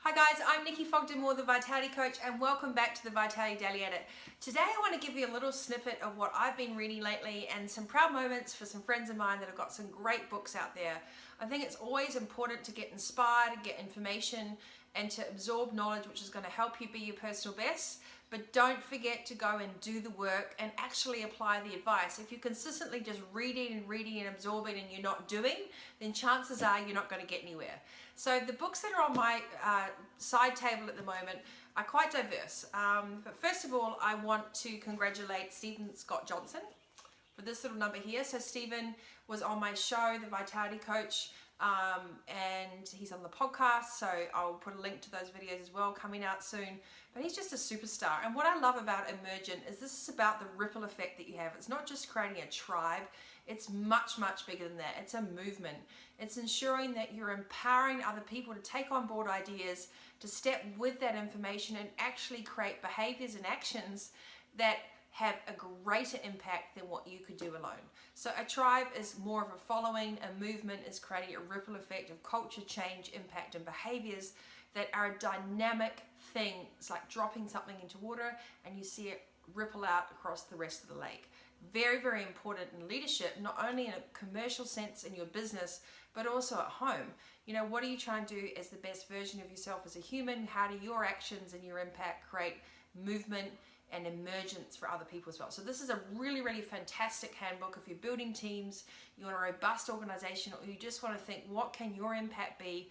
Hi guys, I'm Nikki Fogden-Moore, the Vitality Coach, and welcome back to the Vitality Daily Edit. Today I want to give you a little snippet of what I've been reading lately and some proud moments for some friends of mine that have got some great books out there. I think it's always important to get inspired, get information, and to absorb knowledge which is going to help you be your personal best. But don't forget to go and do the work and actually apply the advice. If you're consistently just reading and absorbing and you're not doing, then chances are you're not going to get anywhere. So the books that are on my side table at the moment are quite diverse. But first of all, I want to congratulate Stephen Scott Johnson for this little number here. So Stephen was on my show, The Vitality Coach, and he's on the podcast, so I'll put a link to those videos as well coming out soon. But he's just a superstar, and what I love about Emergent is this is about the ripple effect that you have. It's not just creating a tribe, it's much bigger than that. It's a movement. It's ensuring that you're empowering other people to take on board ideas, to step with that information and actually create behaviors and actions that have a greater impact than what you could do alone. So a tribe is more of a following, a movement is creating a ripple effect of culture change, impact and behaviors that are a dynamic thing. It's like dropping something into water and you see it ripple out across the rest of the lake. Very important in leadership, not only in a commercial sense in your business, but also at home. You know, what are you trying to do as the best version of yourself as a human? How do your actions and your impact create movement and emergence for other people as well? So this is a really fantastic handbook if you're building teams, you want a robust organization, or you just want to think what can your impact be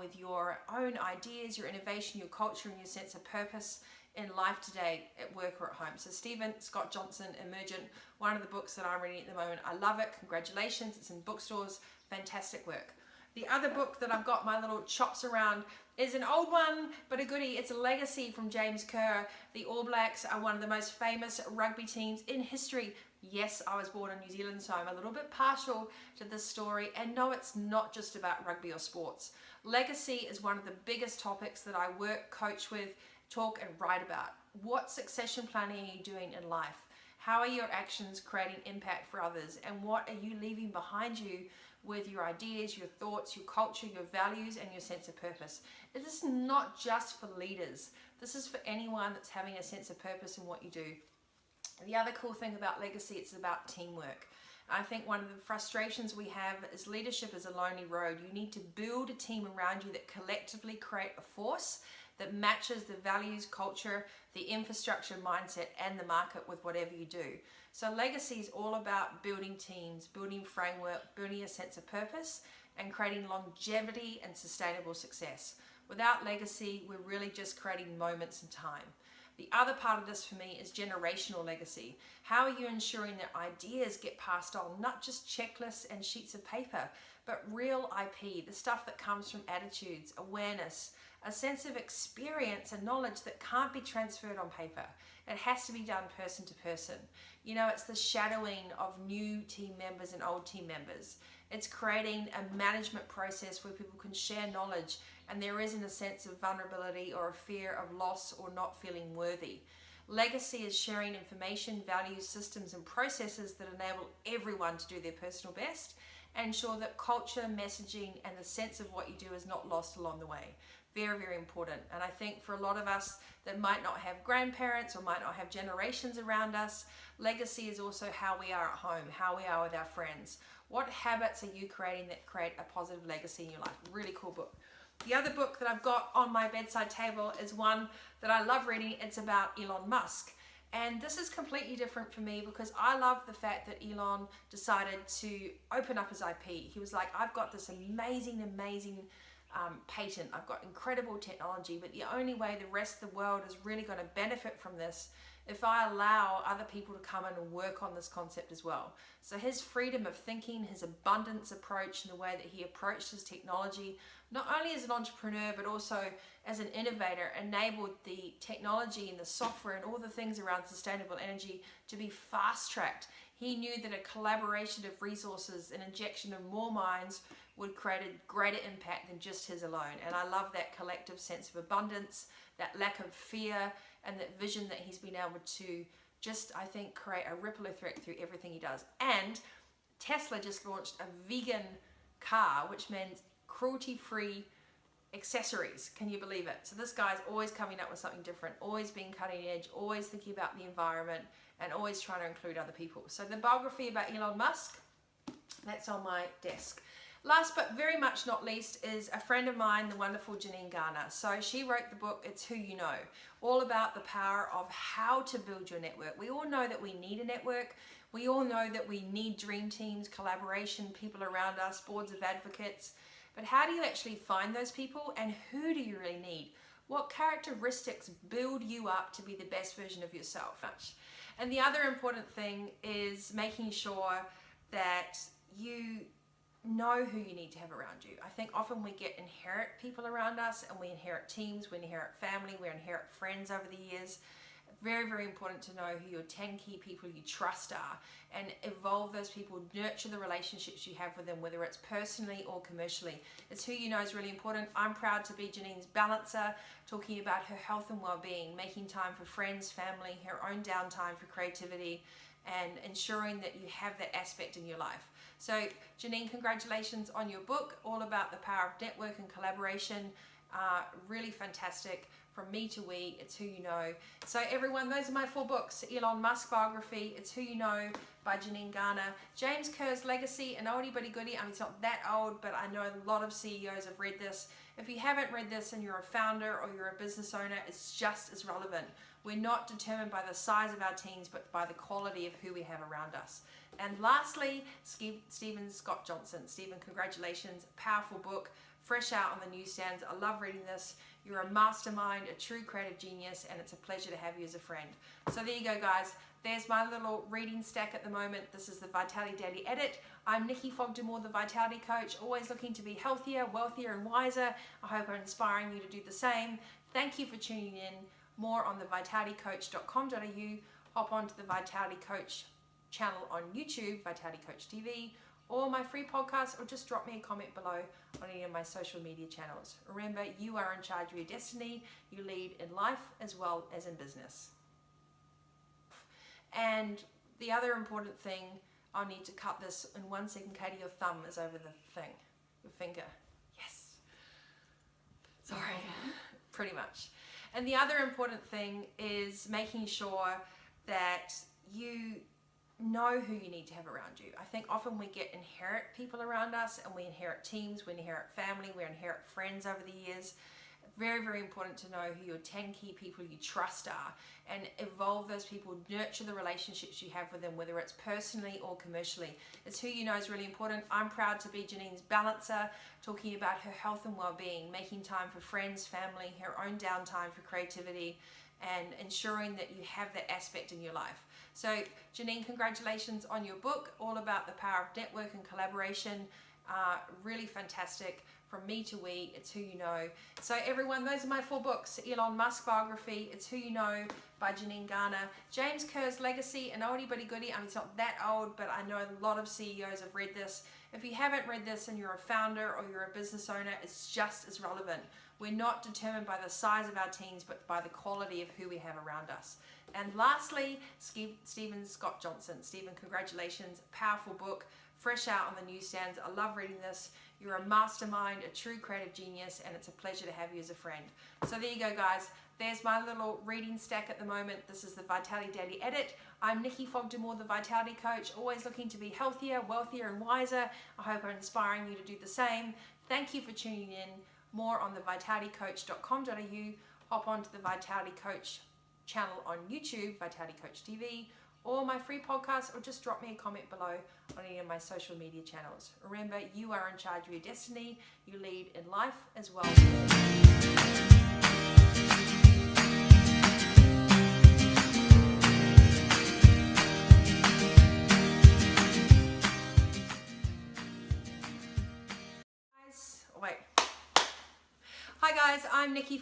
with your own ideas, your innovation, your culture and your sense of purpose in life today, at work or at home. So Stephen Scott Johnson, Emergent, one of the books that I'm reading at the moment. I love it. Congratulations. It's in bookstores. Fantastic work. The other book that I've got my little chops around is an old one, but a goodie. It's a legacy from James Kerr. The All Blacks are one of the most famous rugby teams in history. Yes, I was born in New Zealand, so I'm a little bit partial to this story. And no, it's not just about rugby or sports. Legacy is one of the biggest topics that I work, coach with, talk and write about. What succession planning are you doing in life? How are your actions creating impact for others? And what are you leaving behind you with your ideas, your thoughts, your culture, your values, and your sense of purpose? This is not just for leaders. This is for anyone that's having a sense of purpose in what you do. The other cool thing about legacy, it's about teamwork. I think one of the frustrations we have is leadership is a lonely road. You need to build a team around you that collectively create a force that matches the values, culture, the infrastructure, mindset, and the market with whatever you do. So legacy is all about building teams, building framework, building a sense of purpose, and creating longevity and sustainable success. Without legacy, we're really just creating moments in time. The other part of this for me is generational legacy. How are you ensuring that ideas get passed on, not just checklists and sheets of paper, but real IP, the stuff that comes from attitudes, awareness, a sense of experience and knowledge that can't be transferred on paper. It has to be done person to person. You know, it's the shadowing of new team members and old team members. It's creating a management process where people can share knowledge and there isn't a sense of vulnerability or a fear of loss or not feeling worthy. Legacy is sharing information, values, systems and processes that enable everyone to do their personal best and ensure that culture, messaging and the sense of what you do is not lost along the way. Very important. And I think for a lot of us that might not have grandparents or might not have generations around us, legacy is also how we are at home, how we are with our friends. What habits are you creating that create a positive legacy in your life? Really cool book. The other book that I've got on my bedside table is one that I love reading. It's about Elon Musk. And this is completely different for me because I love the fact that Elon decided to open up his IP. He was like, I've got this amazing patent. I've got incredible technology, but the only way the rest of the world is really going to benefit from this if I allow other people to come in and work on this concept as well. So his freedom of thinking, his abundance approach and the way that he approached his technology, not only as an entrepreneur, but also as an innovator, enabled the technology and the software and all the things around sustainable energy to be fast-tracked. He knew that a collaboration of resources, an injection of more minds would create a greater impact than just his alone. And I love that collective sense of abundance, that lack of fear, and that vision that he's been able to just, I think, create a ripple effect through everything he does. And Tesla just launched a vegan car, which means cruelty-free accessories. Can you believe it? So this guy's always coming up with something different, always being cutting edge, always thinking about the environment, and always trying to include other people. So the biography about Elon Musk, that's on my desk. Last but very much not least is a friend of mine, the wonderful Janine Garner. So she wrote the book, It's Who You Know, all about the power of how to build your network. We all know that we need a network. We all know that we need dream teams, collaboration, people around us, boards of advocates. But how do you actually find those people, and who do you really need? What characteristics build you up to be the best version of yourself? And the other important thing is making sure that you know who you need to have around you. I think often we inherit people around us, and we inherit teams, we inherit family, we inherit friends over the years. Very, very important to know who your 10 key people you trust are, and evolve those people, nurture the relationships you have with them, whether it's personally or commercially. It's who you know is really important. I'm proud to be Janine's balancer, talking about her health and well-being, making time for friends, family, her own downtime for creativity, and ensuring that you have that aspect in your life. So Janine, congratulations on your book, all about the power of network and collaboration. Really fantastic. From me to we, It's Who You Know. So everyone, those are my 4 books. Elon Musk biography, It's Who You Know by Janine Garner. James Kerr's Legacy, an oldie but a goodie. I mean, it's not that old, but I know a lot of CEOs have read this. If you haven't read this and you're a founder or you're a business owner, it's just as relevant. We're not determined by the size of our teams, but by the quality of who we have around us. And lastly, Stephen Scott Johnson. Stephen, congratulations. Powerful book, fresh out on the newsstands. I love reading this. You're a mastermind, a true creative genius, and it's a pleasure to have you as a friend. So there you go, guys. There's my little reading stack at the moment. This is the Vitality Daily Edit. I'm Nikki Fogden-Moore, the Vitality Coach, always looking to be healthier, wealthier, and wiser. I hope I'm inspiring you to do the same. Thank you for tuning in. More on the vitalitycoach.com.au. Hop onto the Vitality Coach channel on YouTube, Vitality Coach TV, or my free podcast, or just drop me a comment below on any of my social media channels. Remember, you are in charge of your destiny. You lead in life as well as in business. And the other important thing, I'll need to cut this in 1 second. Katie, your thumb is over the thing, your finger. Yes. Sorry. Pretty much. And the other important thing is making sure that you know who you need to have around you. I think often we inherit people around us, and we inherit teams, we inherit family, we inherit friends over the years. Very, very important to know who your 10 key people you trust are, and evolve those people, nurture the relationships you have with them, whether it's personally or commercially. It's who you know is really important. I'm proud to be Janine's balancer, talking about her health and well-being, making time for friends, family, her own downtime for creativity, and ensuring that you have that aspect in your life. So Janine, congratulations on your book, all about the power of network and collaboration. Really fantastic. From me to we, It's Who You Know. So everyone, those are my 4 books. Elon Musk biography, It's Who You Know by Janine Garner. James Kerr's Legacy, an oldie but a goodie. I mean, it's not that old, but I know a lot of CEOs have read this. If you haven't read this and you're a founder or you're a business owner, it's just as relevant. We're not determined by the size of our teams, but by the quality of who we have around us. And lastly, Stephen Scott Johnson. Stephen, congratulations. Powerful book, fresh out on the newsstands. I love reading this. You're a mastermind, a true creative genius, and it's a pleasure to have you as a friend. So there you go, guys. There's my little reading stack at the moment. This is the Vitality Daily Edit. I'm Nikki Fogden-Moore, the Vitality Coach, always looking to be healthier, wealthier, and wiser. I hope I'm inspiring you to do the same. Thank you for tuning in. More on the vitalitycoach.com.au. Hop onto the Vitality Coach channel on YouTube, Vitality Coach TV, or my free podcast, or just drop me a comment below on any of my social media channels. Remember, you are in charge of your destiny. You lead in life as well. Hi guys, I'm Nikki